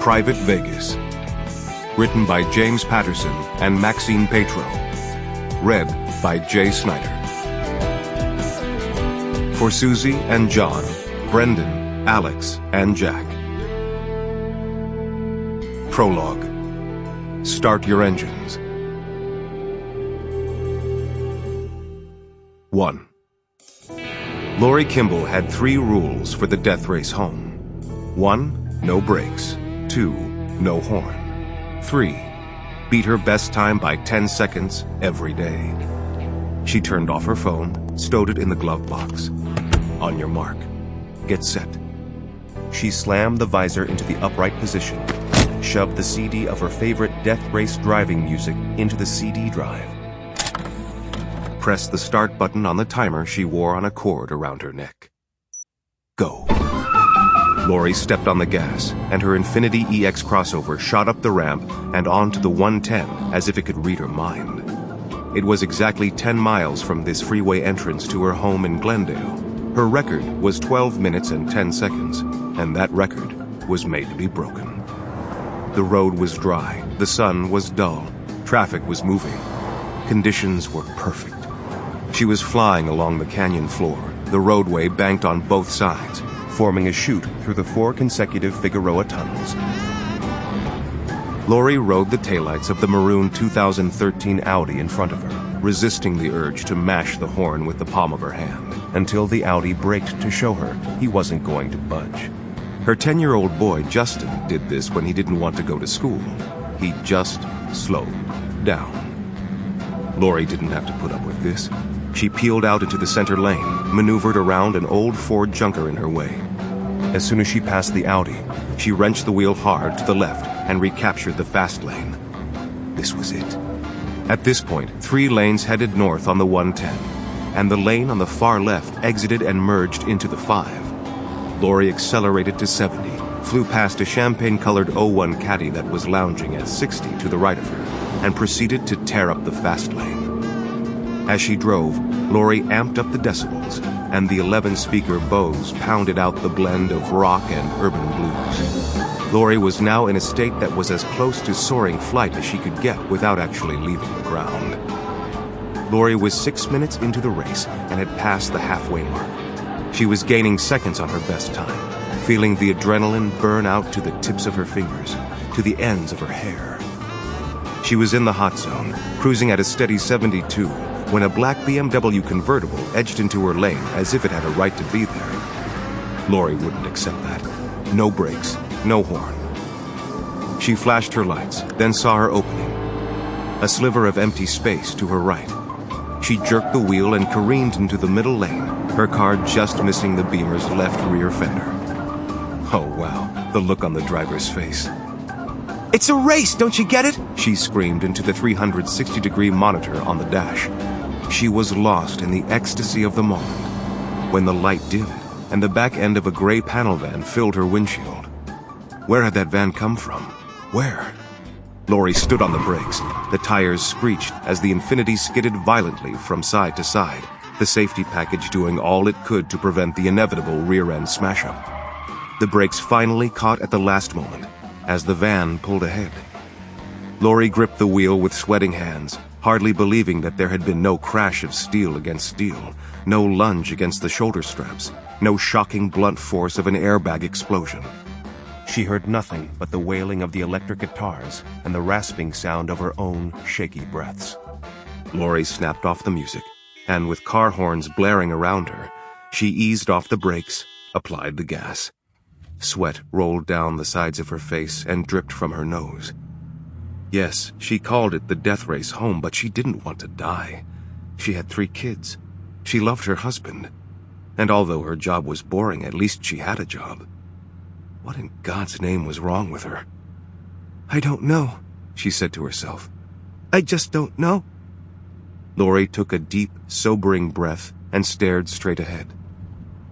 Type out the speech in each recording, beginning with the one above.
Private Vegas. Written by James Patterson and Maxine Petro. Read by J. Snyder. For Susie and John, Brendan, Alex, and Jack. Prologue. Start your engines. 1. Lori Kimball had 3 rules for the death race home. 1. No brakes. 2. No horn. 3. Beat her best time by 10 seconds every day. She turned off her phone, stowed it in the glove box. On your mark. Get set. She slammed the visor into the upright position, shoved the CD of her favorite death race driving music into the CD drive. Pressed the start button on the timer she wore on a cord around her neck. Go. Lori stepped on the gas, and her Infiniti EX crossover shot up the ramp and onto the 110 as if it could read her mind. It was exactly 10 miles from this freeway entrance to her home in Glendale. Her record was 12 minutes and 10 seconds, and that record was made to be broken. The road was dry, the sun was dull, traffic was moving. Conditions were perfect. She was flying along the canyon floor, the roadway banked on both sides, forming a chute through the 4 consecutive Figueroa tunnels. Lori rode the taillights of the maroon 2013 Audi in front of her, resisting the urge to mash the horn with the palm of her hand, until the Audi braked to show her he wasn't going to budge. Her 10-year-old boy, Justin, did this when he didn't want to go to school. He just slowed down. Lori didn't have to put up with this. She peeled out into the center lane, maneuvered around an old Ford junker in her way. As soon as she passed the Audi, she wrenched the wheel hard to the left and recaptured the fast lane. This was it. At this point, 3 lanes headed north on the 110, and the lane on the far left exited and merged into the 5. Lori accelerated to 70, flew past a champagne-colored 01 Caddy that was lounging at 60 to the right of her, and proceeded to tear up the fast lane. As she drove, Lori amped up the decibels, and the 11-speaker Bose pounded out the blend of rock and urban blues. Lori was now in a state that was as close to soaring flight as she could get without actually leaving the ground. Lori was 6 minutes into the race and had passed the halfway mark. She was gaining seconds on her best time, feeling the adrenaline burn out to the tips of her fingers, to the ends of her hair. She was in the hot zone, cruising at a steady 72, when a black BMW convertible edged into her lane as if it had a right to be there. Lori wouldn't accept that. No brakes, no horn. She flashed her lights, then saw her opening. A sliver of empty space to her right. She jerked the wheel and careened into the middle lane, her car just missing the Beamer's left rear fender. Oh wow, the look on the driver's face. "It's a race, don't you get it?" she screamed into the 360-degree monitor on the dash. She was lost in the ecstasy of the moment when the light dimmed and the back end of a gray panel van filled her windshield. Where had that van come from? Where? Lori stood on the brakes. The tires screeched as the Infiniti skidded violently from side to side, the safety package doing all it could to prevent the inevitable rear-end smash-up. The brakes finally caught at the last moment as the van pulled ahead. Lori gripped the wheel with sweating hands, hardly believing that there had been no crash of steel against steel, no lunge against the shoulder straps, no shocking blunt force of an airbag explosion. She heard nothing but the wailing of the electric guitars and the rasping sound of her own shaky breaths. Lori snapped off the music, and with car horns blaring around her, she eased off the brakes, applied the gas. Sweat rolled down the sides of her face and dripped from her nose. Yes, she called it the death race home, but she didn't want to die. She had 3 kids. She loved her husband. And although her job was boring, at least she had a job. What in God's name was wrong with her? "I don't know," she said to herself. "I just don't know." Lori took a deep, sobering breath and stared straight ahead.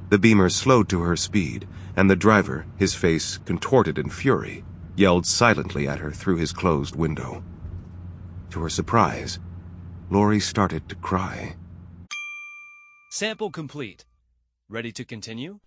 The Beamer slowed to her speed, and the driver, his face contorted in fury, yelled silently at her through his closed window. To her surprise, Lori started to cry. Sample complete. Ready to continue?